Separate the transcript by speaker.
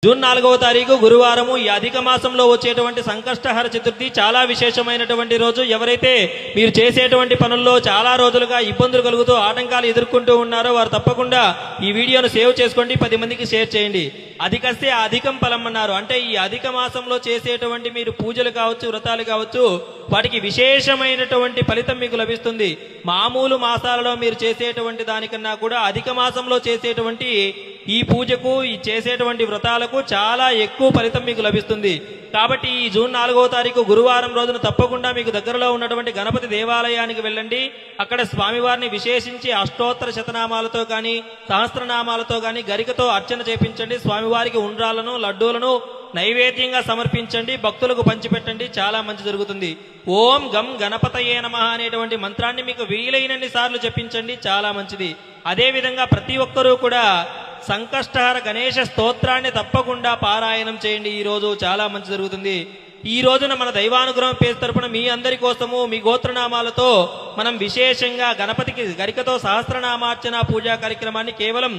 Speaker 1: June 4వ తారీఖు గురువారము ఈ అధిక మాసంలో వచ్చేటువంటి సంకష్టహర చతుర్థి చాలా విశేషమైనటువంటి రోజు. ఎవరైతే మీరు చేసేటువంటి పనుల్లో చాలా రోజులుగా ఇబ్బందులు కలుగుతూ ఆటంకాలు ఎదుర్కొంటూ ఉన్నారో వారు తప్పకుండా ఈ వీడియోను సేవ్ చేసుకోండి, 10 మందికి షేర్ చేయండి. అధికస్తే అధికం ఫలం అన్నారు. అంటే ఈ అధిక మాసంలో చేసేటువంటి మీరు పూజలు కావచ్చు, వ్రతాలు కావచ్చు, వాటికి విశేషమైనటువంటి ఫలితం మీకు లభిస్తుంది. మామూలు మాసాలలో మీరు చేసేటువంటి దానికన్నా కూడా అధిక మాసంలో చేసేటువంటి ఈ పూజకు, ఈ చేసేటువంటి వ్రతాలకు చాలా ఎక్కువ ఫలితం మీకు లభిస్తుంది. కాబట్టి ఈ జూన్ 4వ తారీఖు గురువారం రోజున తప్పకుండా మీకు దగ్గరలో ఉన్నటువంటి గణపతి దేవాలయానికి వెళ్ళండి. అక్కడ స్వామివారిని విశేషించి అష్టోత్తర శతనామాలతో కానీ, సహస్రనామాలతో కానీ గరికతో అర్చన చేపించండి. స్వామివారికి ఉండ్రాలను, లడ్డూలను నైవేద్యంగా సమర్పించండి, భక్తులకు పంచిపెట్టండి. చాలా మంచి జరుగుతుంది. ఓం గం గణపతయే నమః అనేటువంటి మంత్రాన్ని మీకు వీలైనన్ని సార్లు జపించండి, చాలా మంచిది. అదేవిధంగా ప్రతి ఒక్కరూ కూడా సంకష్టహర గణేశ స్తోత్రాన్ని తప్పకుండా పారాయణం చేయండి. ఈ రోజు చాలా మంచి జరుగుతుంది. ఈ రోజున మన దైవానుగ్రహం పేరు తరపున మీ అందరి కోసము మీ గోత్రనామాలతో మనం విశేషంగా గణపతికి గరికతో సహస్రనామార్చన పూజా కార్యక్రమాన్ని కేవలం